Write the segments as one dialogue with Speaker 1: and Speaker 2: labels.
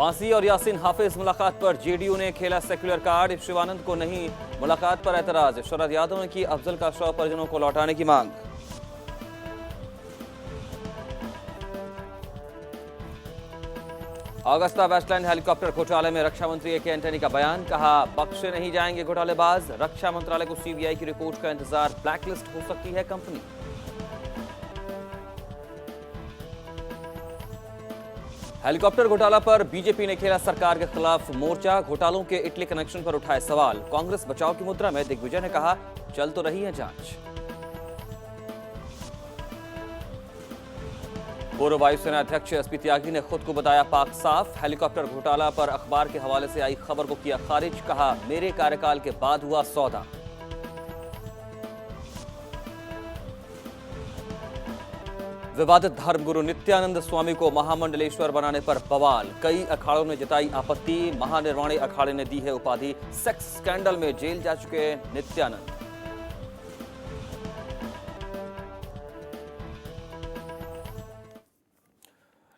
Speaker 1: फांसी और यासीन हाफिज मुलाकात पर जेडीयू ने खेला सेक्युलर कार्ड। शिवानंद को नहीं, मुलाकात पर एतराज। शरद यादव ने की अफजल का शव परिजनों को लौटाने की मांग। अगस्ता वेस्टलैंड हेलीकॉप्टर घोटाले में रक्षा मंत्री ए.के. एंटनी का बयान। कहा, बख्शे नहीं जाएंगे घोटालेबाज। रक्षा मंत्रालय को सीबीआई की रिपोर्ट का इंतजार। ब्लैकलिस्ट हो सकती है कंपनी। हेलीकॉप्टर घोटाला पर बीजेपी ने खेला सरकार के खिलाफ मोर्चा। घोटालों के इटली कनेक्शन पर उठाए सवाल। कांग्रेस बचाव की मुद्रा में दिग्विजय ने कहा, चल तो रही है जांच। पूर्व वायुसेना अध्यक्ष एसपी त्यागी ने खुद को बताया पाक साफ। हेलीकॉप्टर घोटाला पर अखबार के हवाले से आई खबर को किया खारिज। कहा, मेरे कार्यकाल के बाद हुआ सौदा। विवादित धर्मगुरु नित्यानंद स्वामी को महामंडलेश्वर बनाने पर बवाल। कई अखाड़ों ने जताई आपत्ति। महानिर्वाणी अखाड़े ने दी है उपाधि। सेक्स स्कैंडल में जेल जा चुके नित्यानंद।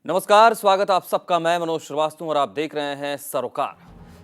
Speaker 1: नमस्कार, स्वागत आप सबका। मैं मनोज श्रीवास्तव और आप देख रहे हैं सरोकार।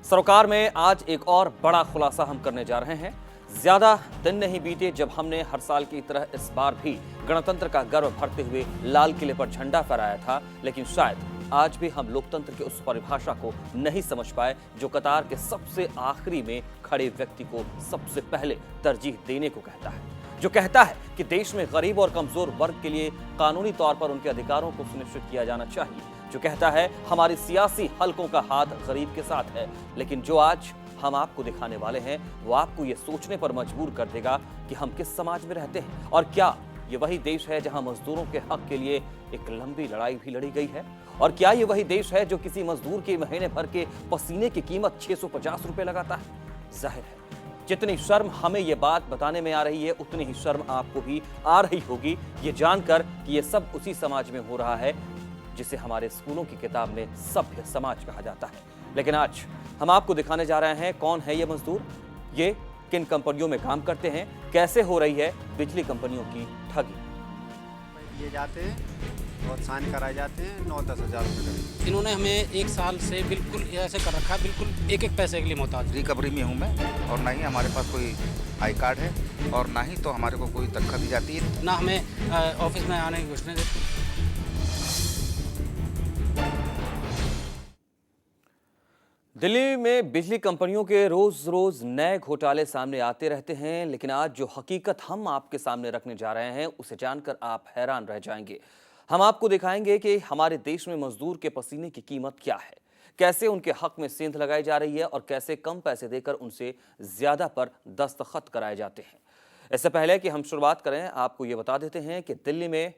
Speaker 1: सरोकार में आज एक और बड़ा खुलासा हम करने जा रहे हैं। ज्यादा दिन नहीं बीते जब हमने हर साल की तरह इस बार भी गणतंत्र का गर्व भरते हुए लाल किले पर झंडा फहराया था, लेकिन शायद आज भी हम लोकतंत्र की उस परिभाषा को नहीं समझ पाए जो कतार के सबसे आखिरी में खड़े व्यक्ति को सबसे पहले तरजीह देने को कहता है, जो कहता है कि देश में गरीब और कमजोर वर्ग के लिए कानूनी तौर पर उनके अधिकारों को सुनिश्चित किया जाना चाहिए, जो कहता है हमारी सियासी हलकों का हाथ गरीब के साथ है। लेकिन जो आज हम आपको दिखाने वाले हैं वो आपको ये सोचने पर मजबूर कर देगा कि हम किस समाज में रहते हैं और क्या ये वही देश है जहां मजदूरों के हक के लिए एक लंबी लड़ाई भी लड़ी गई है, और क्या ये वही देश है जो किसी मजदूर के महीने भर के पसीने की कीमत 650 रुपए लगाता है। जाहिर है जितनी शर्म हमें ये बात बताने में आ रही है, उतनी ही शर्म आपको भी आ रही होगी ये जानकर कि ये सब उसी समाज में हो रहा है जिसे हमारे स्कूलों की किताब में सभ्य समाज कहा जाता है। लेकिन आज हम आपको दिखाने जा रहे हैं कौन है ये मजदूर, ये किन कंपनियों में काम करते हैं, कैसे हो रही है बिजली कंपनियों की ठगी।
Speaker 2: ये जाते हैं और साइन कराए जाते हैं 9-10 हज़ार रुपये।
Speaker 3: इन्होंने हमें एक साल से बिल्कुल ऐसे कर रखा है, बिल्कुल एक एक पैसे के लिए मोहताज।
Speaker 4: रिकवरी में हूँ मैं, और ना ही हमारे पास कोई आई कार्ड है और ना ही तो हमारे को कोई तनख्वाह दी जाती है,
Speaker 3: ना हमें ऑफिस में आने की घोषणा देती।
Speaker 1: दिल्ली में बिजली कंपनियों के रोज रोज नए घोटाले सामने आते रहते हैं, लेकिन आज जो हकीकत हम आपके सामने रखने जा रहे हैं उसे जानकर आप हैरान रह जाएंगे। हम आपको दिखाएंगे कि हमारे देश में मजदूर के पसीने की कीमत क्या है, कैसे उनके हक में सेंध लगाई जा रही है और कैसे कम पैसे देकर उनसे ज्यादा पर दस्तखत कराए जाते हैं। इससे पहले कि हम शुरुआत करें, आपको ये बता देते हैं कि दिल्ली में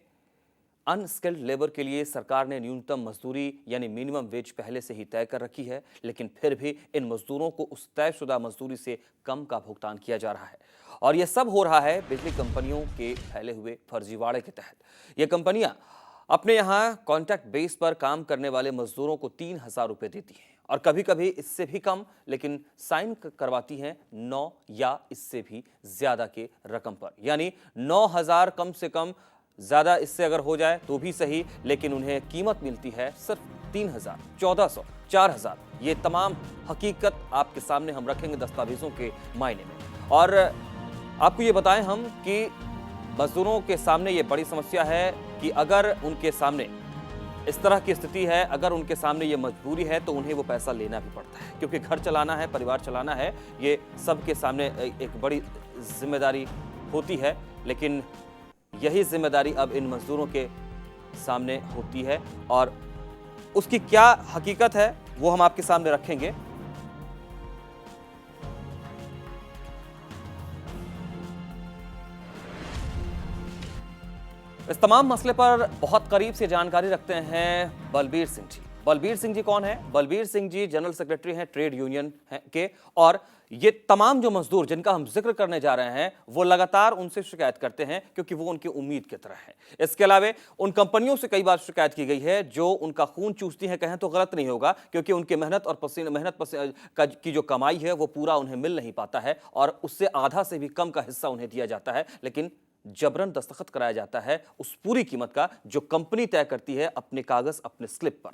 Speaker 1: अनस्किल्ड लेबर के लिए सरकार ने न्यूनतम मजदूरी यानी मिनिमम वेज पहले से ही तय कर रखी है, लेकिन फिर भी इन मजदूरों को उस तयशुदा मजदूरी से कम का भुगतान किया जा रहा है। और यह सब हो रहा है बिजली कंपनियों के फैले हुए फर्जीवाड़े के तहत। ये कंपनियां अपने यहाँ कॉन्ट्रैक्ट बेस पर काम करने वाले मजदूरों को 3,000 रुपये देती हैं और कभी कभी इससे भी कम, लेकिन साइन करवाती हैं 9 या इससे भी ज्यादा के रकम पर, यानी 9,000 कम से कम, ज्यादा इससे अगर हो जाए तो भी सही, लेकिन उन्हें कीमत मिलती है सिर्फ 3,000, 1,400, 4,000। ये तमाम हकीकत आपके सामने हम रखेंगे दस्तावेजों के मायने में। और आपको ये बताएं हम कि मजदूरों के सामने ये बड़ी समस्या है कि अगर उनके सामने इस तरह की स्थिति है, अगर उनके सामने ये मजबूरी है तो उन्हें वो पैसा लेना भी पड़ता है, क्योंकि घर चलाना है, परिवार चलाना है, ये सबके सामने एक बड़ी जिम्मेदारी होती है। लेकिन यही जिम्मेदारी अब इन मजदूरों के सामने होती है और उसकी क्या हकीकत है वो हम आपके सामने रखेंगे। इस तमाम मसले पर बहुत करीब से जानकारी रखते हैं बलबीर सिंह जी। बलबीर सिंह जी कौन है? बलबीर सिंह जी जनरल सेक्रेटरी हैं ट्रेड यूनियन के, और ये तमाम जो मजदूर जिनका हम जिक्र करने जा रहे हैं वो लगातार उनसे शिकायत करते हैं क्योंकि वो उनकी उम्मीद की तरह है। इसके अलावा उन कंपनियों से कई बार शिकायत की गई है जो उनका खून चूसती हैं, कहें तो गलत नहीं होगा, क्योंकि उनके मेहनत की जो कमाई है वो पूरा उन्हें मिल नहीं पाता है और उससे आधा से भी कम का हिस्सा उन्हें दिया जाता है, लेकिन जबरन दस्तखत कराया जाता है उस पूरी कीमत का जो कंपनी तय करती है अपने कागज, अपने स्लिप पर।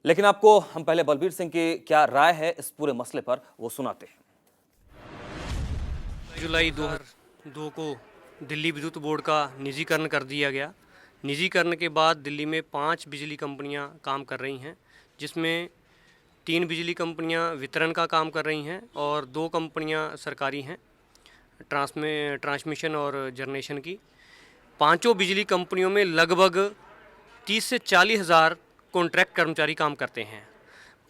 Speaker 1: लेकिन आपको हम पहले बलबीर सिंह की क्या राय है इस पूरे मसले पर वो सुनाते हैं।
Speaker 5: जुलाई 2002 को दिल्ली विद्युत बोर्ड का निजीकरण कर दिया गया। निजीकरण के बाद दिल्ली में 5 बिजली कंपनियां काम कर रही हैं, जिसमें 3 बिजली कंपनियां वितरण का काम कर रही हैं और 2 कंपनियां सरकारी हैं, ट्रांसमिशन और जनरेशन की। पांचों बिजली कंपनियों में लगभग 30 से 40 हज़ार कॉन्ट्रैक्ट कर्मचारी काम करते हैं।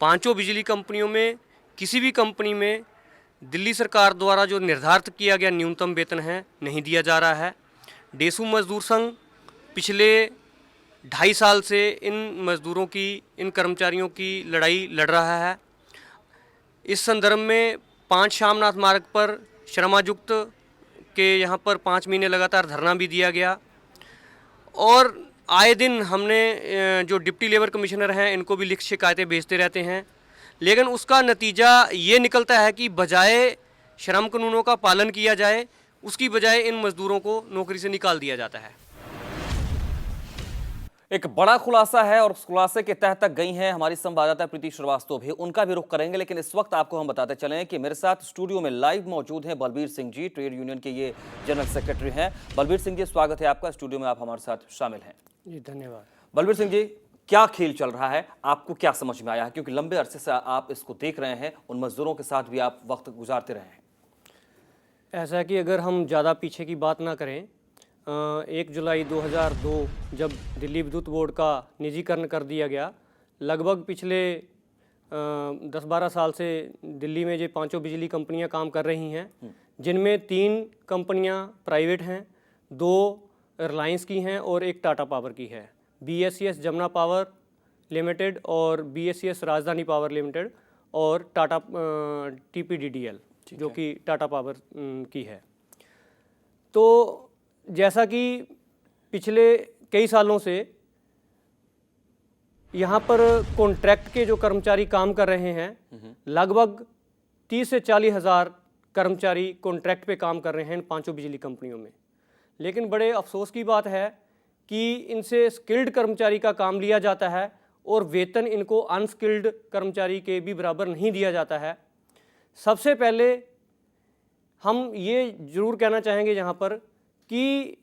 Speaker 5: पांचों बिजली कंपनियों में किसी भी कंपनी में दिल्ली सरकार द्वारा जो निर्धारित किया गया न्यूनतम वेतन है नहीं दिया जा रहा है। डेसू मजदूर संघ पिछले 2.5 साल से इन कर्मचारियों की लड़ाई लड़ रहा है। इस संदर्भ में 5 शामनाथ मार्ग पर श्रमायुक्त के यहाँ पर 5 महीने लगातार धरना भी दिया गया और आए दिन हमने जो डिप्टी लेबर कमिश्नर हैं इनको भी लिखित शिकायतें भेजते रहते हैं, लेकिन उसका नतीजा ये निकलता है कि बजाय श्रम कानूनों का पालन किया जाए उसकी बजाय इन मजदूरों को नौकरी से निकाल दिया जाता है।
Speaker 1: एक बड़ा खुलासा है और उस खुलासे के तहत तक गई हैं हमारी संवाददाता प्रीति श्रीवास्तव भी, उनका भी रुख करेंगे। लेकिन इस वक्त आपको हम बताते चलें कि मेरे साथ स्टूडियो में लाइव मौजूद हैं बलबीर सिंह जी, ट्रेड यूनियन के ये जनरल सेक्रेटरी हैं। बलबीर सिंह जी, स्वागत है आपका, स्टूडियो में आप हमारे साथ शामिल हैं।
Speaker 5: जी धन्यवाद।
Speaker 1: बलबीर सिंह जी, क्या खेल चल रहा है, आपको क्या समझ में आया है, क्योंकि लंबे अरसे से आप इसको देख रहे हैं, उन मजदूरों के साथ भी आप वक्त गुजारते रहे हैं।
Speaker 5: ऐसा है कि अगर हम ज़्यादा पीछे की बात ना करें, 1 जुलाई 2002 जब दिल्ली विद्युत बोर्ड का निजीकरण कर दिया गया, लगभग पिछले 10-12 साल से दिल्ली में जो 5 बिजली कंपनियां काम कर रही हैं, जिनमें 3 कंपनियां प्राइवेट हैं, 2 रिलायंस की हैं और 1 टाटा पावर की है। BSES जमुना पावर लिमिटेड और BSES राजधानी पावर लिमिटेड और टाटा TPDDL जो कि टाटा पावर की है। तो जैसा कि पिछले कई सालों से यहाँ पर कॉन्ट्रैक्ट के जो कर्मचारी काम कर रहे हैं, लगभग 30 से 40 हज़ार कर्मचारी कॉन्ट्रैक्ट पे काम कर रहे हैं इन 5 बिजली कंपनियों में। लेकिन बड़े अफसोस की बात है कि इनसे स्किल्ड कर्मचारी का काम लिया जाता है और वेतन इनको अनस्किल्ड कर्मचारी के भी बराबर नहीं दिया जाता है। सबसे पहले हम ये ज़रूर कहना चाहेंगे यहाँ पर कि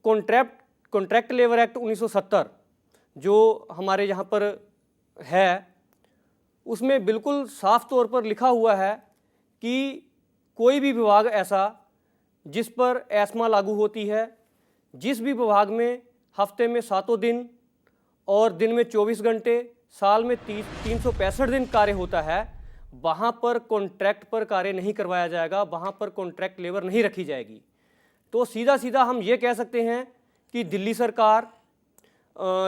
Speaker 5: कॉन्ट्रैक्ट लेबर एक्ट 1970 जो हमारे यहाँ पर है, उसमें बिल्कुल साफ तौर पर लिखा हुआ है कि कोई भी विभाग ऐसा जिस पर एस्मा लागू होती है, जिस भी विभाग में हफ्ते में 7 दिन और दिन में 24 घंटे, साल में 365 दिन कार्य होता है, वहाँ पर कॉन्ट्रैक्ट पर कार्य नहीं करवाया जाएगा, वहाँ पर कॉन्ट्रैक्ट लेबर नहीं रखी जाएगी। तो सीधा सीधा हम ये कह सकते हैं कि दिल्ली सरकार,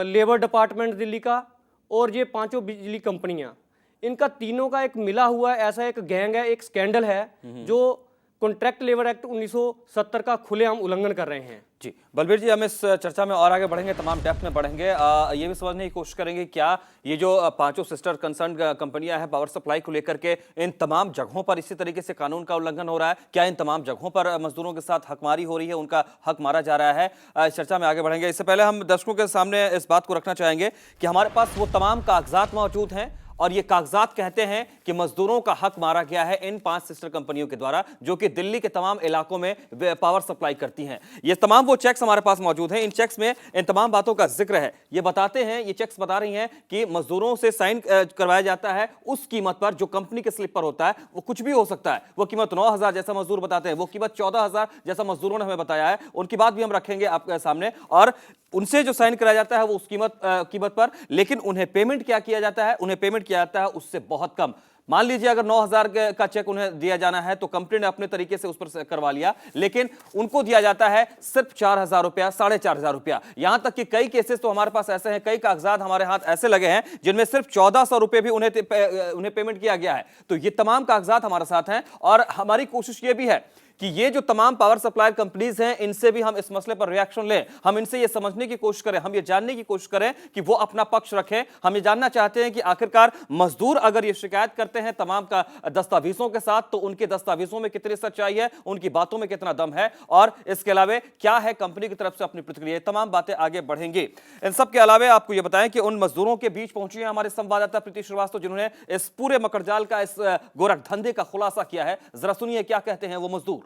Speaker 5: लेबर डिपार्टमेंट दिल्ली का और ये 5 बिजली कंपनियाँ, इनका तीनों का एक मिला हुआ ऐसा एक गैंग है, एक स्कैंडल है जो कॉन्ट्रैक्ट लेबर एक्ट 1970 का खुलेआम उल्लंघन कर रहे हैं।
Speaker 1: जी बलबीर जी, हम इस चर्चा में और आगे बढ़ेंगे, तमाम डेप्थ में बढ़ेंगे। ये भी समझने की कोशिश करेंगे क्या ये जो 5 सिस्टर कंसर्न कंपनियां हैं पावर सप्लाई को लेकर के, इन तमाम जगहों पर इसी तरीके से कानून का उल्लंघन हो रहा है? क्या इन तमाम जगहों पर मजदूरों के साथ हकमारी हो रही है, उनका हक मारा जा रहा है? इस चर्चा में आगे बढ़ेंगे। इससे पहले हम दर्शकों के सामने इस बात को रखना चाहेंगे कि हमारे पास वो तमाम कागजात मौजूद हैं और ये कागजात कहते हैं कि मजदूरों का हक मारा गया है इन 5 सिस्टर कंपनियों के द्वारा, जो कि दिल्ली के तमाम इलाकों में पावर सप्लाई करती हैं। ये तमाम वो चेक्स हमारे पास मौजूद हैं। इन चेक्स में इन तमाम बातों का जिक्र है। ये बताते हैं, ये चेक्स बता रही हैं कि मजदूरों से साइन करवाया जाता है उस कीमत पर जो कंपनी के स्लिप पर होता है। वो कुछ भी हो सकता है, वो कीमत 9,000 जैसा मजदूर बताते हैं, वो कीमत 14,000 जैसा मजदूरों ने हमें बताया है। उनकी बात भी हम रखेंगे आपके सामने, और उनसे जो साइन कराया जाता है वो उस कीमत पर, लेकिन उन्हें पेमेंट क्या किया जाता है? उन्हें पेमेंट किया जाता है उससे बहुत कम। मान लीजिए अगर 9,000 का चेक उन्हें दिया जाना है तो कंपनी ने अपने तरीके से उस पर करवा लिया, लेकिन उनको दिया जाता है सिर्फ 4,000 रुपया, 4,500 रुपया। यहां तक कि कई केसेस तो हमारे पास ऐसे हैं, कई कागजात हमारे हाथ ऐसे लगे हैं जिनमें सिर्फ 1,400 रुपए भी उन्हें पेमेंट किया गया है। तो ये तमाम कागजात हमारे साथ हैं और हमारी कोशिश ये भी है कि ये जो तमाम पावर सप्लायर कंपनीज हैं, इनसे भी हम इस मसले पर रिएक्शन लें, हम इनसे ये समझने की कोशिश करें, हम ये जानने की कोशिश करें कि वो अपना पक्ष रखें। हम ये जानना चाहते हैं कि आखिरकार मजदूर अगर ये शिकायत करते हैं तमाम का दस्तावेजों के साथ, तो उनके दस्तावेजों में कितनी सच्चाई है, उनकी बातों में कितना दम है, और इसके अलावा क्या है कंपनी की तरफ से अपनी प्रतिक्रिया। तमाम बातें आगे बढ़ेंगी। इन सब के अलावा आपको यह बताएं कि उन मजदूरों के बीच पहुंची हैं हमारे संवाददाता प्रीति श्रीवास्तव, जिन्होंने इस पूरे मकड़जाल का, इस गोरख धंधे का खुलासा किया है। जरा सुनिए क्या कहते हैं वो मजदूर।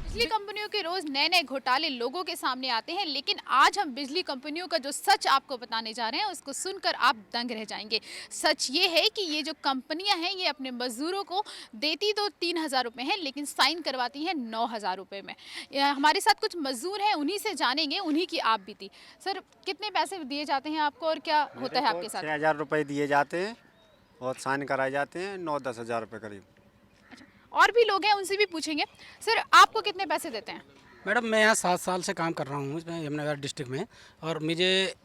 Speaker 6: बिजली कंपनियों के रोज नए नए घोटाले लोगों के सामने आते हैं, लेकिन आज हम बिजली कंपनियों का जो सच आपको बताने जा रहे हैं उसको सुनकर आप दंग रह जाएंगे। सच ये है कि ये जो कंपनियां हैं ये अपने मजदूरों को देती तो 3,000 रुपये हैं, लेकिन साइन करवाती हैं 9,000 रुपये में। हमारे साथ कुछ मजदूर हैं, उन्हीं से जानेंगे, उन्हीं की आप बीती। सर, कितने पैसे दिए जाते हैं आपको और क्या होता है आपके साथ?
Speaker 2: 6,000 रुपये दिए जाते हैं और साइन कराए जाते हैं 9-10 हज़ार रुपये करीब।
Speaker 6: और भी लोग हैं, उनसे भी पूछेंगे। सर, आपको कितने पैसे देते हैं?
Speaker 3: मैडम, मैं यहाँ 7 साल से काम कर रहा हूँ इसमें यमुनानगर डिस्ट्रिक्ट में, और मुझे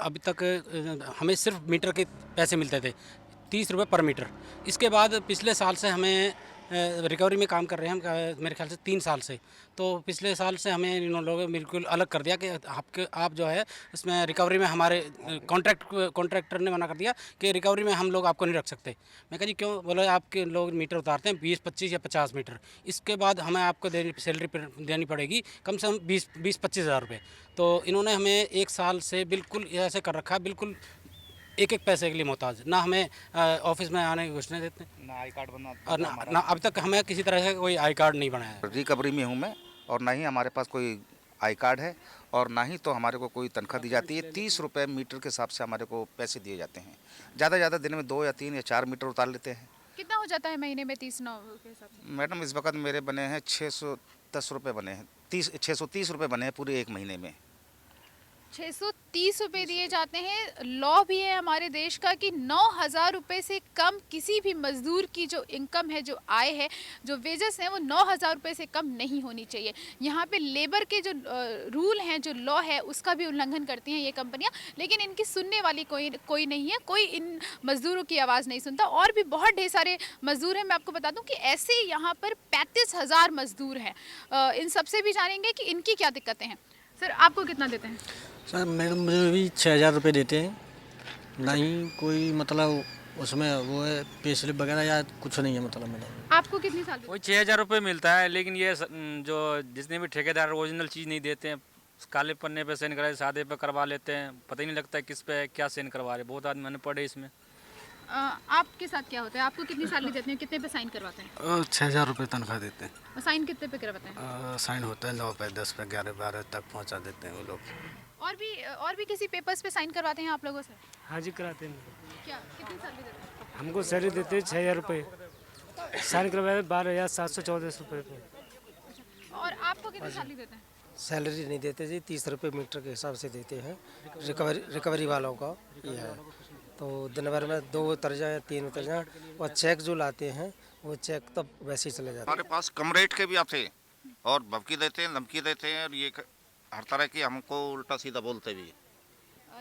Speaker 3: अभी तक हमें सिर्फ मीटर के पैसे मिलते थे, 30 रुपये पर मीटर। इसके बाद पिछले साल से हमें रिकवरी में काम कर रहे हैं हम, मेरे ख्याल से 3 साल से। तो पिछले साल से हमें इन लोगों ने बिल्कुल अलग कर दिया कि आप जो है इसमें रिकवरी में हमारे कॉन्ट्रैक्टर ने मना कर दिया कि रिकवरी में हम लोग आपको नहीं रख सकते। मैं कहा जी क्यों? बोले आपके लोग मीटर उतारते हैं 20, 25 या 50 मीटर, इसके बाद हमें आपको सैलरी देनी पड़ेगी कम से कम 20-25 हज़ार रुपये। तो इन्होंने हमें 1 साल से बिल्कुल ऐसे कर रखा है, बिल्कुल एक पैसे के लिए मोहताज। ना हमें ऑफिस में आने की घोषणा देते हैं,
Speaker 4: ना आई कार्ड बना,
Speaker 3: और ना अब तक हमें किसी तरह का कोई आई कार्ड नहीं बनाया है।
Speaker 4: रिकवरी में हूँ मैं, और ना ही हमारे पास कोई आई कार्ड है, और ना ही तो हमारे को कोई तनख्वाह दी जाती है। 30 रुपये मीटर के हिसाब से हमारे को पैसे दिए जाते हैं। ज़्यादा दिन में 2 या 3 या 4 मीटर उतार लेते हैं।
Speaker 6: कितना हो जाता है महीने में 30-9 के हिसाब से?
Speaker 4: मैडम, इस वक्त मेरे बने हैं 610 रुपये बने हैं, 630 रुपये बने हैं पूरे 1 महीने में।
Speaker 6: 630 रुपये दिए जाते हैं। लॉ भी है हमारे देश का कि 9,000 रुपये से कम किसी भी मजदूर की जो इनकम है, जो आय है, जो वेजेस हैं, वो 9,000 रुपये से कम नहीं होनी चाहिए। यहाँ पे लेबर के जो रूल हैं, जो लॉ है, उसका भी उल्लंघन करती हैं ये कंपनियाँ, लेकिन इनकी सुनने वाली कोई नहीं है, कोई इन मजदूरों की आवाज़ नहीं सुनता। और भी बहुत ढेर सारे मजदूर हैं। मैं आपको बता दूँ कि ऐसे यहाँ पर 35,000 मजदूर हैं। इन सबसे भी जानेंगे कि इनकी क्या दिक्कतें हैं। सर, आपको कितना देते हैं?
Speaker 7: सर, मैडम मुझे भी 6,000 रुपये देते हैं, नहीं कोई मतलब उसमें वो है पे स्लिप वगैरह या कुछ नहीं है मतलब मैडम।
Speaker 6: आपको कितनी साल?
Speaker 8: वही 6,000 रुपये मिलता है, लेकिन ये जो जितने भी ठेकेदार ओरिजिनल चीज़ नहीं देते हैं, काले पन्ने पे साइन कराए, सादे पे करवा लेते हैं, पता ही नहीं लगता है किस पे क्या साइन करवा रहे। बहुत आदमी मैंने पढ़े इसमें।
Speaker 6: आपके साथ क्या होता है? आपको कितनी सैलरी देते हैं? कितने पे साइन करवाते हैं?
Speaker 7: 6,000 रुपये तनख्वाह देते हैं।
Speaker 6: और साइन कितने पे करवाते हैं?
Speaker 7: साइन होता है 9 पे, 10 पे, 11, 12 तक पहुंचा देते हैं वो लोग।
Speaker 6: और भी किसी पेपर्स पे साइन करवाते हैं आप लोगों से?
Speaker 9: हाँ जी, कराते हैं।
Speaker 6: क्या कितनी सैलरी देते हैं?
Speaker 9: हमको सैलरी देते हैं 6,000 रुपये, साइन करवाए 12,714 रुपये पे।
Speaker 6: और आपको कितनी सैलरी देते हैं?
Speaker 10: सैलरी नहीं देते जी, 30 रुपये मीटर के हिसाब से देते हैं। रिकवरी वालों का ये है। तो दिन भर में 2 उतर जाए, 3 उतर जाए, और चेक जो लाते हैं वो चेक तो वैसे ही चले जाते हैं।
Speaker 4: हमारे पास कम रेट के भी आते हैं, और भवकी देते हैं, धमकी देते हैं, और ये हर तरह की हमको उल्टा सीधा बोलते भी।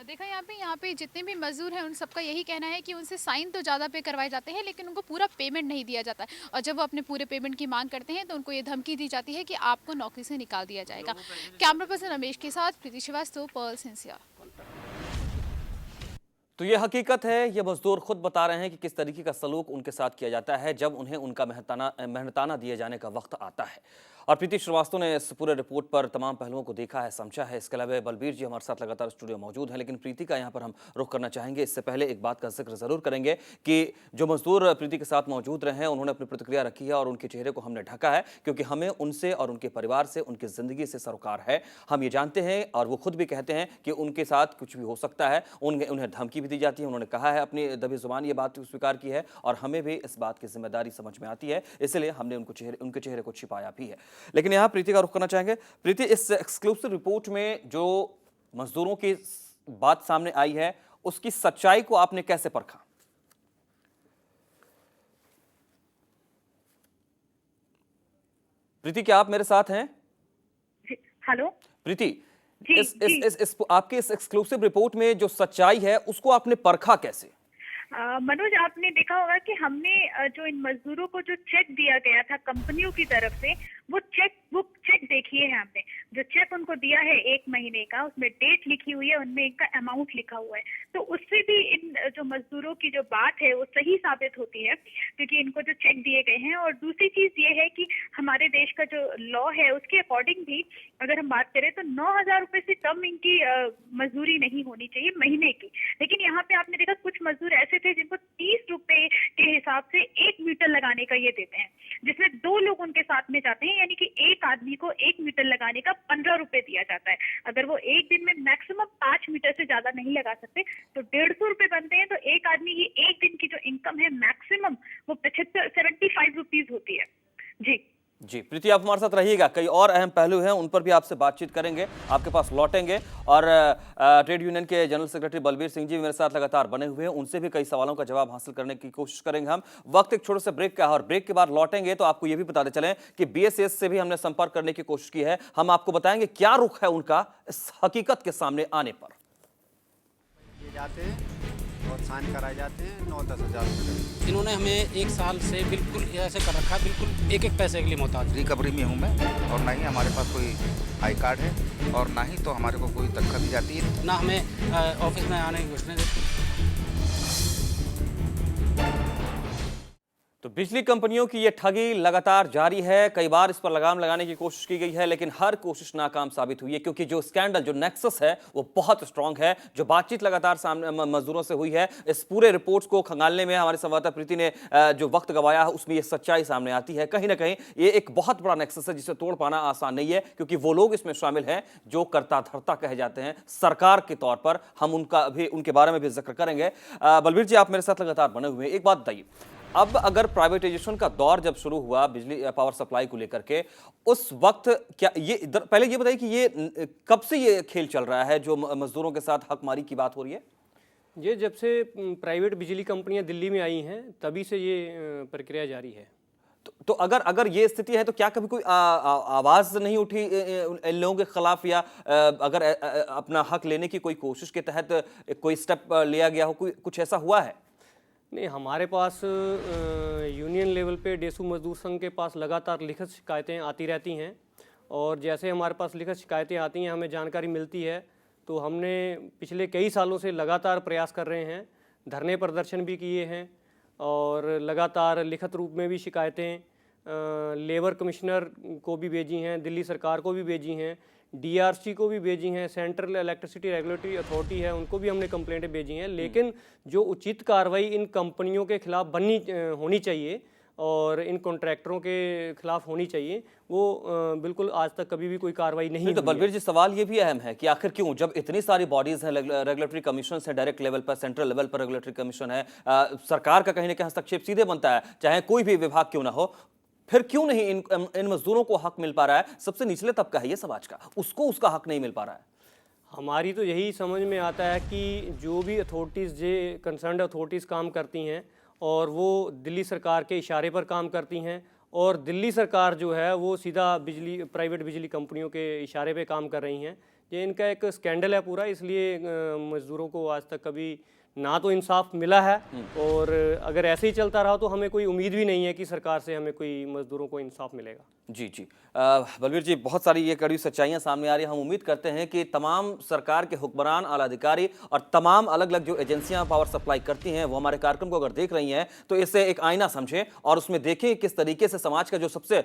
Speaker 6: देखा यहाँ पे जितने भी मजदूर हैं उन सबका यही कहना है कि उनसे साइन तो ज़्यादा पे करवाए जाते हैं, लेकिन उनको पूरा पेमेंट नहीं दिया जाता है। और जब वो अपने पूरे पेमेंट की मांग करते हैं तो उनको ये धमकी दी जाती है कि आपको नौकरी से निकाल दिया जाएगा। कैमरा पर्सन रमेश के साथ प्रीति श्रीवास्तव, पर्ल सिंसिया।
Speaker 1: तो ये हकीकत है, ये मजदूर खुद बता रहे हैं कि किस तरीके का सलूक उनके साथ किया जाता है जब उन्हें उनका मेहनताना दिए जाने का वक्त आता है। और प्रीति श्रीवास्तव ने इस पूरे रिपोर्ट पर तमाम पहलुओं को देखा है, समझा है। इसके अलावा बलबीर जी हमारे साथ लगातार स्टूडियो मौजूद हैं, लेकिन प्रीति का यहाँ पर हम रुख करना चाहेंगे। इससे पहले एक बात का जिक्र जरूर करेंगे कि जो मजदूर प्रीति के साथ मौजूद रहे हैं, उन्होंने अपनी प्रतिक्रिया रखी है और उनके चेहरे को हमने ढका है, क्योंकि हमें उनसे और उनके परिवार से, उनकी ज़िंदगी से सरोकार है। हम ये जानते हैं, और वो खुद भी कहते हैं कि उनके साथ कुछ भी हो सकता है। उन्हें धमकी भी दी जाती है। उन्होंने कहा है अपनी दबी जुबान ये बात स्वीकार की है, और हमें भी इस बात की जिम्मेदारी समझ में आती है, इसलिए हमने उनके चेहरे को छिपाया भी है। लेकिन यहाँ प्रीति रुख करना चाहेंगे। प्रीति, इस एक्सक्लूसिव रिपोर्ट में जो मजदूरों की बात सामने आई है, उसकी सच्चाई को आपने कैसे परखा? प्रीति, क्या आप मेरे साथ हैं?
Speaker 11: हेलो
Speaker 1: प्रीति, आपके इस एक्सक्लूसिव रिपोर्ट में जो सच्चाई है उसको आपने परखा कैसे?
Speaker 11: मनोज, आपने देखा होगा कि हमने जो इन मजदूरों को जो चेक दिया गया था कंपनियों की तरफ से, वो चेक देखिए है हमने। जो चेक उनको दिया है 1 महीने का, उसमें डेट लिखी हुई है, उनमें इनका अमाउंट लिखा हुआ है। तो उससे भी इन जो मजदूरों की जो बात है वो सही साबित होती है, क्योंकि इनको जो चेक दिए गए हैं। और दूसरी चीज ये है कि हमारे देश का जो लॉ है उसके अकॉर्डिंग भी अगर हम बात करें तो 9,000 रुपए से कम इनकी मजदूरी नहीं होनी चाहिए महीने की। लेकिन यहाँ पे आपने देखा कुछ मजदूर ऐसे थे जिनको 30 रुपए के हिसाब से 1 मीटर लगाने का ये देते हैं, जिसमें 2 लोग उनके साथ में जाते हैं, यानी कि एक आदमी को 1 मीटर लगाने का 15 रुपए दिया जाता है। अगर वो एक दिन में मैक्सिमम 5 मीटर से ज्यादा नहीं लगा सकते तो 150 रुपए बनते हैं। तो एक आदमी की एक दिन की जो इनकम है मैक्सिमम वो 75 रुपीज होती है। जी
Speaker 1: जी प्रीति, आप हमारे साथ रहिएगा, कई और अहम पहलू हैं उन पर भी आपसे बातचीत करेंगे, आपके पास लौटेंगे। और ट्रेड यूनियन के जनरल सेक्रेटरी बलबीर सिंह जी मेरे साथ लगातार बने हुए हैं, उनसे भी कई सवालों का जवाब हासिल करने की कोशिश करेंगे हम। वक्त एक छोटे से ब्रेक का है और ब्रेक के बाद लौटेंगे तो आपको ये भी बताते चलें कि BSS से भी हमने संपर्क करने की कोशिश की है। हम आपको बताएंगे क्या रुख है उनका इस हकीकत के सामने आने पर।
Speaker 2: ये जाते हैं और साइन कराए जाते हैं 9-10 हज़ार रुपये।
Speaker 3: इन्होंने हमें 1 साल से बिल्कुल ऐसे कर रखा है, बिल्कुल एक पैसे के लिए मोहताज।
Speaker 4: रिकवरी में हूँ मैं, और ना ही हमारे पास कोई आई कार्ड है और ना ही तो हमारे को कोई तनख्वाह दी जाती है।
Speaker 3: ना हमें ऑफिस में आने की घोषणा देती।
Speaker 1: तो बिजली कंपनियों की ये ठगी लगातार जारी है। कई बार इस पर लगाम लगाने की कोशिश की गई है, लेकिन हर कोशिश नाकाम साबित हुई है, क्योंकि जो स्कैंडल, जो नेक्सस है वो बहुत स्ट्रांग है। जो बातचीत लगातार सामने मजदूरों से हुई है, इस पूरे रिपोर्ट्स को खंगालने में हमारे संवाददाता प्रीति ने जो वक्त गवाया है उसमें ये सच्चाई सामने आती है। कहीं ना कहीं ये एक बहुत बड़ा नेक्सस है जिसे तोड़ पाना आसान नहीं है, क्योंकि वो लोग इसमें शामिल हैं जो कर्ता धर्ता कहे जाते हैं सरकार के तौर पर। हम उनके बारे में भी जिक्र करेंगे। बलबीर जी, आप मेरे साथ लगातार बने हुए हैं, एक बात बताइए, अब अगर प्राइवेटाइजेशन का दौर जब शुरू हुआ बिजली पावर सप्लाई को लेकर के, उस वक्त क्या ये पहले ये बताइए कि ये कब से ये खेल चल रहा है जो मजदूरों के साथ हकमारी की बात हो रही है?
Speaker 5: ये जब से प्राइवेट बिजली कंपनियां दिल्ली में आई हैं तभी से ये प्रक्रिया जारी है।
Speaker 1: तो अगर ये स्थिति है तो क्या कभी कोई आवाज नहीं उठी इन लोगों के खिलाफ, या अगर अपना हक लेने की कोई कोशिश के तहत कोई स्टेप लिया गया हो, कोई कुछ ऐसा हुआ है?
Speaker 5: नहीं, हमारे पास यूनियन लेवल पे डेसू मजदूर संघ के पास लगातार लिखित शिकायतें आती रहती हैं, और जैसे हमारे पास लिखित शिकायतें आती हैं, हमें जानकारी मिलती है, तो हमने पिछले कई सालों से लगातार प्रयास कर रहे हैं, धरने प्रदर्शन भी किए हैं और लगातार लिखित रूप में भी शिकायतें लेबर कमिश्नर को भी भेजी हैं, दिल्ली सरकार को भी भेजी हैं, DRC को भी भेजी हैं, सेंट्रल इलेक्ट्रिसिटी रेगुलेटरी अथॉरिटी है उनको भी हमने कंप्लेंटें भेजी हैं। लेकिन जो उचित कार्रवाई इन कंपनियों के खिलाफ होनी चाहिए और इन कॉन्ट्रैक्टरों के खिलाफ होनी चाहिए, वो बिल्कुल आज तक कभी भी कोई कार्रवाई नहीं हुई
Speaker 1: तो
Speaker 5: है।
Speaker 1: बलबीर जी, सवाल ये भी अहम है कि आखिर क्यों, जब इतनी सारी बॉडीज हैं, रेगुलेटरी कमीशन है डायरेक्ट लेवल पर, सेंट्रल लेवल पर रेगुलेटरी कमीशन है, सरकार का कहीं ना कहीं हस्तक्षेप सीधे बनता है, चाहे कोई भी विभाग क्यों ना हो, फिर क्यों नहीं इन मजदूरों को हक मिल पा रहा है? सबसे निचले तबका है ये समाज का, उसको उसका हक नहीं मिल पा रहा है।
Speaker 5: हमारी तो यही समझ में आता है कि जो भी अथॉरिटीज़, जो कंसर्न्ड अथॉरिटीज़ काम करती हैं और वो दिल्ली सरकार के इशारे पर काम करती हैं, और दिल्ली सरकार जो है वो सीधा प्राइवेट बिजली कंपनियों के इशारे पे काम कर रही हैं। ये इनका एक स्कैंडल है पूरा, इसलिए मज़दूरों को आज तक कभी ना तो इंसाफ मिला है, और अगर ऐसे ही चलता रहा तो हमें कोई उम्मीद भी नहीं है कि सरकार से हमें कोई मजदूरों को इंसाफ मिलेगा।
Speaker 1: जी जी, बलबीर जी, बहुत सारी ये कड़ी सच्चाइयां सामने आ रही हैं। हम उम्मीद करते हैं कि तमाम सरकार के हुक्मरान, आला अधिकारी और तमाम अलग अलग जो एजेंसियां पावर सप्लाई करती हैं वो हमारे कार्यक्रम को अगर देख रही हैं तो इसे एक आईना समझें और उसमें देखें किस तरीके से समाज का जो सबसे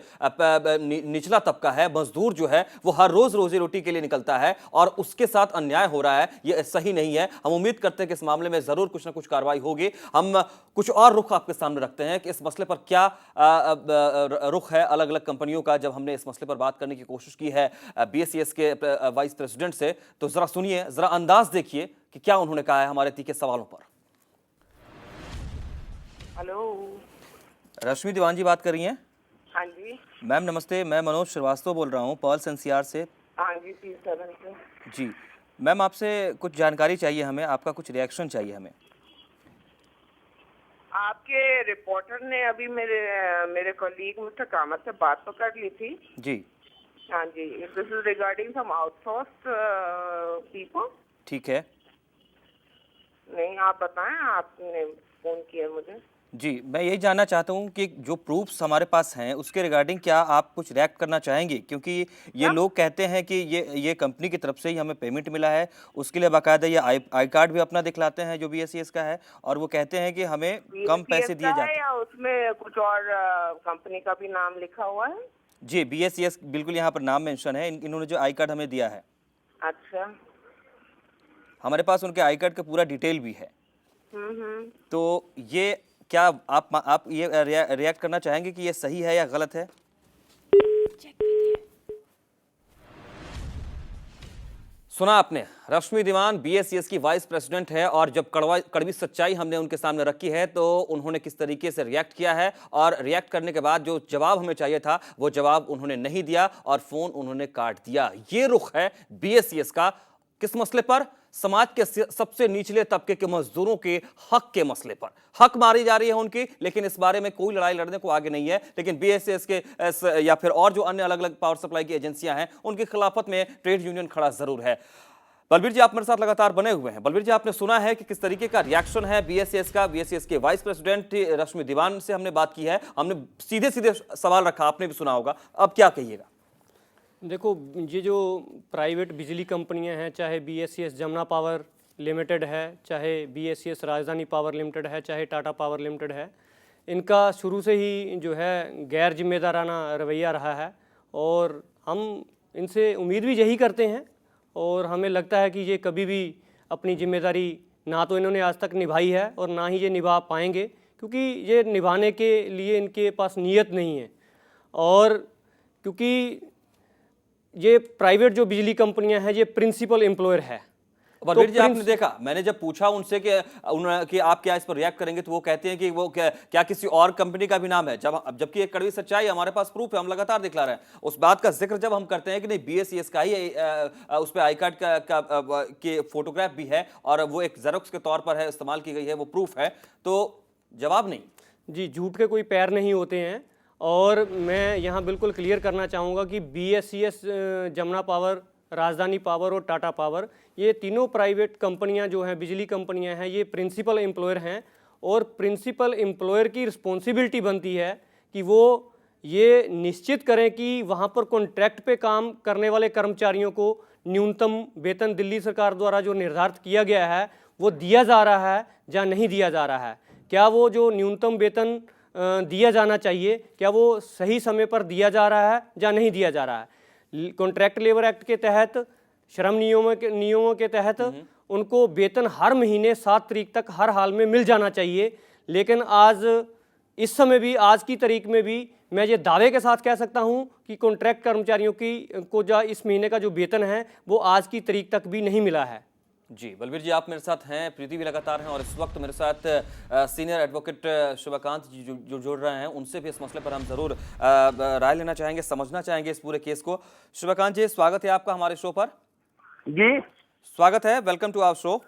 Speaker 1: निचला तबका है, मजदूर जो है, वो हर रोज रोजी रोटी के लिए निकलता है और उसके साथ अन्याय हो रहा है। ये सही नहीं है। हम उम्मीद करते हैं कि इस मामले में जरूर कुछ ना कुछ कार्रवाई होगी। हम कुछ और रुख आपके सामने रखते हैं कि इस मसले पर क्या रुख है अलग अलग कंपनियों का। जब हमने इस मसले पर बात करने की कोशिश की है BSES के वाइस प्रेसिडेंट से, तो जरा सुनिए, जरा अंदाज देखिए कि क्या उन्होंने कहा है हमारे तीखे सवालों पर।
Speaker 12: हेलो,
Speaker 1: रश्मि दीवान जी बात कर रही हैं?
Speaker 12: हाँ जी
Speaker 1: मैम नमस्ते, मैं मनोज श्रीवास्तव बोल रहा हूँ पर्ल्स NCR से।
Speaker 12: हाँ जी, 37 से।
Speaker 1: जी मैम, आपसे कुछ जानकारी चाहिए हमें, आपका कुछ रिएक्शन चाहिए हमें।
Speaker 12: आपके रिपोर्टर ने अभी मेरे कॉलीग मिस्टर कामत से बात तो कर ली थी
Speaker 1: जी।
Speaker 12: हाँ जी, this is regarding some outsourced people.
Speaker 1: ठीक है।
Speaker 12: नहीं, आप बताएं, आपने फोन किया मुझे।
Speaker 1: जी, मैं यही जानना चाहता हूँ कि जो प्रूफ्स हमारे पास हैं उसके रिगार्डिंग क्या आप कुछ रिएक्ट करना चाहेंगे? क्योंकि ये लोग कहते हैं कि ये कंपनी की तरफ से ही हमें पेमेंट मिला है, उसके लिए बाकायदा ये आई कार्ड भी अपना दिखलाते हैं जो BSES का है, और वो कहते हैं कि हमें कम पैसे दिए जाते हैं।
Speaker 12: या उसमें कुछ और कंपनी का भी नाम लिखा हुआ है?
Speaker 1: जी, BSES बिल्कुल यहाँ पर नाम मेंशन है। इन्होंने जो आई कार्ड हमें दिया है,
Speaker 12: अच्छा।
Speaker 1: हमारे पास उनके आई कार्ड का पूरा डिटेल भी है। तो ये क्या आप ये रिएक्ट करना चाहेंगे कि ये सही है या गलत है? सुना आपने, रश्मि दीवान BSES की वाइस प्रेसिडेंट है, और जब कड़वी सच्चाई हमने उनके सामने रखी है तो उन्होंने किस तरीके से रिएक्ट किया है, और रिएक्ट करने के बाद जो जवाब हमें चाहिए था वो जवाब उन्होंने नहीं दिया और फोन उन्होंने काट दिया। ये रुख है BSES का किस मसले पर? समाज के सबसे निचले तबके के मजदूरों के हक के मसले पर। हक मारी जा रही है उनकी, लेकिन इस बारे में कोई लड़ाई लड़ने को आगे नहीं है। लेकिन BSES के या फिर और जो अन्य अलग अलग पावर सप्लाई की एजेंसियां हैं उनकी खिलाफत में ट्रेड यूनियन खड़ा जरूर है। बलबीर जी, आप मेरे साथ लगातार बने हुए हैं। बलबीर जी, आपने सुना है कि किस तरीके का रिएक्शन है BSES का। BSES के वाइस प्रेसिडेंट रश्मि दीवान से हमने बात की है, हमने सीधे सीधे सवाल रखा, आपने भी सुना होगा, अब क्या कहिएगा?
Speaker 5: देखो, ये जो प्राइवेट बिजली कंपनियां हैं, चाहे BSES जमुना पावर लिमिटेड है, चाहे BSES राजधानी पावर लिमिटेड है, चाहे टाटा पावर लिमिटेड है, इनका शुरू से ही जो है गैर जिम्मेदाराना रवैया रहा है, और हम इनसे उम्मीद भी यही करते हैं, और हमें लगता है कि ये कभी भी अपनी जिम्मेदारी ना तो इन्होंने आज तक निभाई है और ना ही ये निभा पाएंगे, क्योंकि ये निभाने के लिए इनके पास नीयत नहीं है। और क्योंकि ये प्राइवेट जो बिजली कंपनियां हैं, ये प्रिंसिपल एम्प्लॉयर है।
Speaker 1: बलबीर जी, आपने देखा, मैंने जब पूछा उनसे कि आप क्या इस पर रिएक्ट करेंगे, तो वो कहते हैं कि वो क्या किसी और कंपनी का भी नाम है, जबकि एक कड़वी सच्चाई हमारे पास प्रूफ है, हम लगातार दिखला रहे हैं। उस बात का जिक्र जब हम करते हैं कि नहीं BSES का ही उस पर आई कार्ड के फोटोग्राफ भी है और वो एक जेरोक्स के तौर पर है, इस्तेमाल की गई है, वो प्रूफ है, तो जवाब नहीं।
Speaker 5: जी, झूठ के कोई पैर नहीं होते हैं। और मैं यहाँ बिल्कुल क्लियर करना चाहूँगा कि BSES जमुना पावर, राजधानी पावर और टाटा पावर, ये तीनों प्राइवेट कंपनियां जो हैं, बिजली कंपनियां हैं, ये प्रिंसिपल एम्प्लॉयर हैं, और प्रिंसिपल एम्प्लॉयर की रिस्पॉन्सिबिलिटी बनती है कि वो ये निश्चित करें कि वहाँ पर कॉन्ट्रैक्ट पे काम करने वाले कर्मचारियों को न्यूनतम वेतन दिल्ली सरकार द्वारा जो निर्धारित किया गया है वो दिया जा रहा है या नहीं दिया जा रहा है। क्या वो जो न्यूनतम वेतन दिया जाना चाहिए, क्या वो सही समय पर दिया जा रहा है या नहीं दिया जा रहा है? कॉन्ट्रैक्ट लेबर एक्ट के तहत, श्रम नियमों के तहत उनको वेतन हर महीने 7 तारीख तक हर हाल में मिल जाना चाहिए। लेकिन आज इस समय भी, आज की तारीख में भी मैं ये दावे के साथ कह सकता हूं कि कॉन्ट्रैक्ट कर्मचारियों को जो इस महीने का जो वेतन है वो आज की तारीख तक भी नहीं मिला है।
Speaker 1: जी, बलबीर जी, आप मेरे साथ हैं, प्रीति भी लगातार हैं, और इस वक्त मेरे साथ सीनियर एडवोकेट शिवकांत जी जो जुड़ रहे हैं, उनसे भी इस मसले पर हम जरूर राय लेना चाहेंगे, समझना चाहेंगे इस पूरे केस को। शिवकांत जी, स्वागत है आपका हमारे शो पर।
Speaker 13: जी,
Speaker 1: स्वागत है, वेलकम टू आवर शो।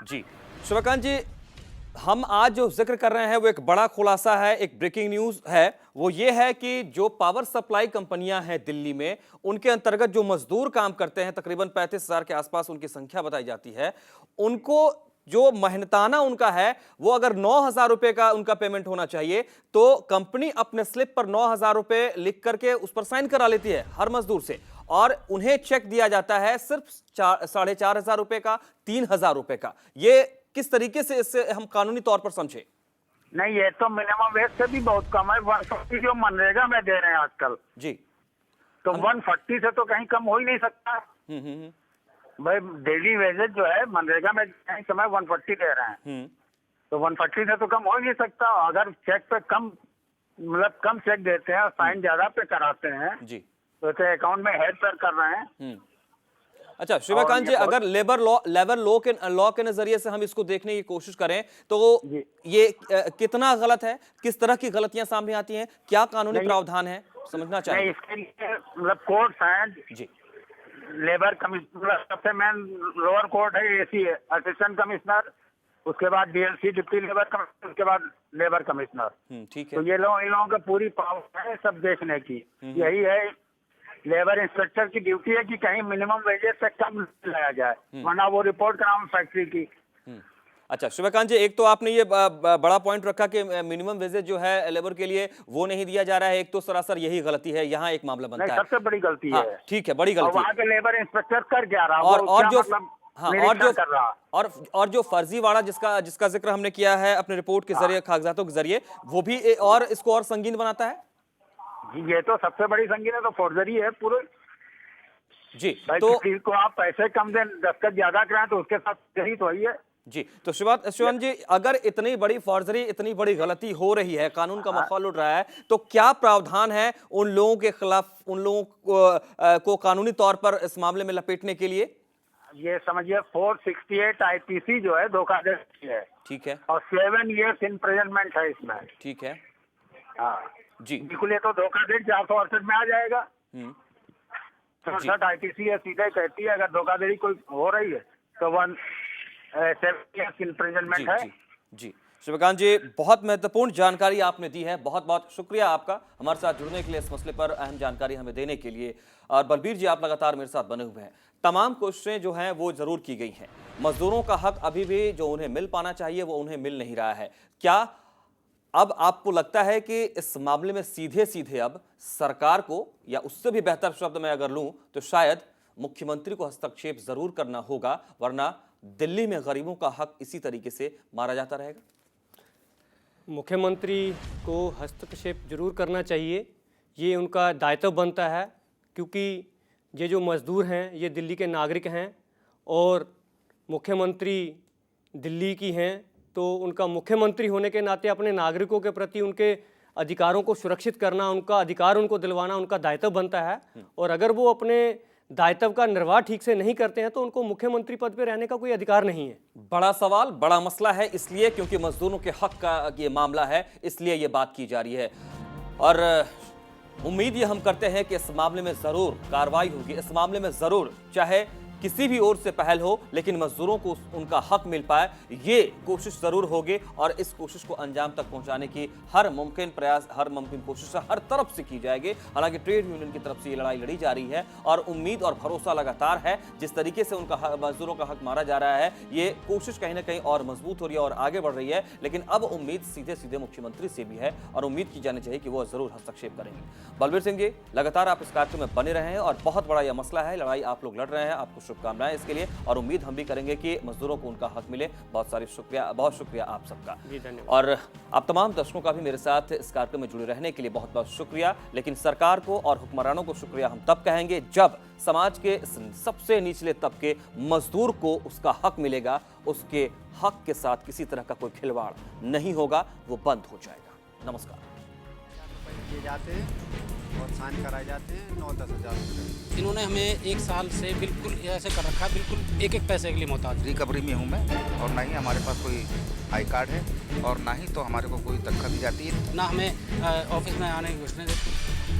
Speaker 1: जी शिवकांत जी, हम आज जो जिक्र कर रहे हैं वो एक बड़ा खुलासा है, एक ब्रेकिंग न्यूज है। वो ये है कि जो पावर सप्लाई कंपनियां हैं दिल्ली में, उनके अंतर्गत जो मजदूर काम करते हैं, तकरीबन 35,000 के आसपास उनकी संख्या बताई जाती है, उनको जो मेहनताना उनका है वो अगर 9,000 रुपए का उनका पेमेंट होना चाहिए, तो कंपनी अपने स्लिप पर 9,000 रुपए लिख करके उस पर साइन करा लेती है हर मजदूर से, और उन्हें चेक दिया जाता है सिर्फ 4,500 रुपए का, 3,000 रुपए का। ये किस तरीके से इससे हम कानूनी तौर पर समझे?
Speaker 13: नहीं, ये तो मिनिमम वेज से भी बहुत कम है। 140 जो मनरेगा में दे रहे हैं आजकल
Speaker 1: जी,
Speaker 13: तो 140 से तो कहीं कम हो ही नहीं सकता। भाई डेली वेजेज जो है मनरेगा में कहीं समय 140 दे रहे हैं, तो 140 से तो कम हो ही नहीं सकता। अगर चेक पे कम, मतलब कम चेक देते हैं और साइन ज्यादा पे कराते हैं
Speaker 1: जी,
Speaker 13: तो अकाउंट में हेड पर कर रहे हैं।
Speaker 1: अच्छा शिवकांत जी, अगर लेबर लॉ के नजरिए से हम इसको देखने की कोशिश करें तो ये कितना गलत है, किस तरह की गलतियां सामने आती हैं, क्या कानूनी प्रावधान है, समझना चाहिए।
Speaker 13: इसके लिए मतलब कोर्ट्स हैं
Speaker 1: जी,
Speaker 13: लेबर कमिश्नर, सबसे मेन लोअर कोर्ट है AC असिस्टेंट कमिश्नर, उसके बाद DLC डिप्टी लेबर कमिश्नर, उसके बाद लेबर कमिश्नर।
Speaker 1: ठीक है,
Speaker 13: तो ये लोग, इन लोगों का पूरी पावर है सब देखने की। यही है लेबर इंस्पेक्टर की ड्यूटी है कि कहीं मिनिमम वेजेस से कम लाया जाए, वरना वो रिपोर्ट कराओ फैक्ट्री की।
Speaker 1: अच्छा शिवकांत जी, एक तो आपने ये बड़ा पॉइंट रखा कि मिनिमम वेजेज जो है लेबर के लिए वो नहीं दिया जा रहा है, एक तो सरासर यही गलती है, यहाँ एक मामला बनता है।
Speaker 13: सबसे बड़ी गलती
Speaker 1: हाँ,
Speaker 13: है।
Speaker 1: ठीक है, बड़ी गलती।
Speaker 13: वहाँ के लेबर इंस्पेक्टर कर क्या रहा,
Speaker 1: और जो
Speaker 13: मतलब
Speaker 1: हाँ,
Speaker 13: और
Speaker 1: जो फर्जीवाड़ा जिसका जिक्र हमने किया है अपने रिपोर्ट के जरिए, कागजातों के जरिए, वो भी और इसको और संगीन बनाता है।
Speaker 13: ये तो सबसे बड़ी संगीन है, तो फोर्जरी है पूरे
Speaker 1: जी।
Speaker 13: तो किसी को आप पैसे कम दें, दस्तखत ज्यादा कराएं, तो उसके साथ यही तो है
Speaker 1: जी। तो शिवान जी, अगर इतनी बड़ी फर्जरी, इतनी बड़ी गलती हो रही है, कानून का मखौल उड़ रहा है, तो क्या प्रावधान है उन लोगों के खिलाफ, उन लोगों को कानूनी तौर पर इस मामले में लपेटने के लिए?
Speaker 13: ये समझिए 468 IPC जो है धोखाधड़ी है।
Speaker 1: ठीक है।
Speaker 13: और 7 years इम्प्रिजनमेंट है इसमें।
Speaker 1: ठीक है।
Speaker 13: हाँ
Speaker 1: जी,
Speaker 13: बिल्कुल, ये तो धोखाधड़ी 468 में आ जाएगा। 64 IPC है, सीधे कहती है अगर धोखाधड़ी कोई हो रही है तो 7 years इम्प्रिजनमेंट है।
Speaker 1: जी शिवकांत जी, बहुत महत्वपूर्ण जानकारी आपने दी है, बहुत बहुत शुक्रिया आपका हमारे साथ जुड़ने के लिए, इस मसले पर अहम जानकारी हमें देने के लिए। और बलबीर जी, आप लगातार मेरे साथ बने हुए हैं। तमाम कोशिशें जो हैं वो जरूर की गई हैं, मजदूरों का हक अभी भी जो उन्हें मिल पाना चाहिए वो उन्हें मिल नहीं रहा है। क्या अब आपको लगता है कि इस मामले में सीधे सीधे अब सरकार को, या उससे भी बेहतर शब्द मैं अगर लूं तो शायद मुख्यमंत्री को हस्तक्षेप जरूर करना होगा, वरना दिल्ली में गरीबों का हक इसी तरीके से मारा जाता रहेगा?
Speaker 5: मुख्यमंत्री को हस्तक्षेप जरूर करना चाहिए, ये उनका दायित्व बनता है, क्योंकि ये जो मज़दूर हैं ये दिल्ली के नागरिक हैं और मुख्यमंत्री दिल्ली की हैं, तो उनका मुख्यमंत्री होने के नाते अपने नागरिकों के प्रति उनके अधिकारों को सुरक्षित करना, उनका अधिकार उनको दिलवाना उनका दायित्व बनता है। और अगर वो अपने दायित्व का निर्वाह ठीक से नहीं करते हैं तो उनको मुख्यमंत्री पद पर रहने का कोई अधिकार नहीं है।
Speaker 1: बड़ा सवाल, बड़ा मसला है, इसलिए क्योंकि मजदूरों के हक का ये मामला है, इसलिए ये बात की जा रही है। और उम्मीद ये हम करते हैं कि इस मामले में जरूर कार्रवाई होगी, इस मामले में जरूर चाहे किसी भी ओर से पहल हो, लेकिन मजदूरों को उनका हक मिल पाए, ये कोशिश जरूर होगी। और इस कोशिश को अंजाम तक पहुंचाने की हर मुमकिन प्रयास, हर मुमकिन कोशिश हर तरफ से की जाएगी। हालांकि ट्रेड यूनियन की तरफ से ये लड़ाई लड़ी जा रही है और उम्मीद और भरोसा लगातार है। जिस तरीके से उनका मजदूरों का हक मारा जा रहा है, ये कोशिश कहीं ना कहीं और मजबूत हो रही है और आगे बढ़ रही है। लेकिन अब उम्मीद सीधे सीधे मुख्यमंत्री से भी है और उम्मीद की जानी चाहिए कि वो जरूर हस्तक्षेप करेंगे। बलबीर सिंह जी, लगातार आप इस कार्यक्रम में बने रहे हैं और बहुत बड़ा यह मसला है, लड़ाई आप लोग लड़ रहे हैं, आपको शुभकामनाएं इसके लिए, और उम्मीद हम भी करेंगे कि मजदूरों को उनका हक मिले। बहुत शुक्रिया आप सबका
Speaker 5: जी, धन्यवाद।
Speaker 1: और आप तमाम दर्शकों का भी मेरे साथ इस कार्यक्रम में जुड़े रहने के लिए बहुत बहुत शुक्रिया। लेकिन सरकार को और हुक्मरानों को शुक्रिया हम तब कहेंगे जब समाज के सबसे निचले तबके मजदूर को उसका हक मिलेगा, उसके हक के साथ किसी तरह का कोई खिलवाड़ नहीं होगा, वो बंद हो जाएगा। नमस्कार।
Speaker 2: दिए जाते हैं और साइन कराए जाते हैं 9-10 हज़ार रुपये।
Speaker 3: इन्होंने हमें 1 साल से बिल्कुल ऐसे कर रखा है, बिल्कुल एक एक पैसे के लिए मोहताज।
Speaker 4: रिकवरी में हूँ मैं, और ना ही हमारे पास कोई आई कार्ड है और ना ही तो हमारे को कोई तनख्वाह दी जाती है।
Speaker 3: ना हमें ऑफिस में आने की घोषणा देती।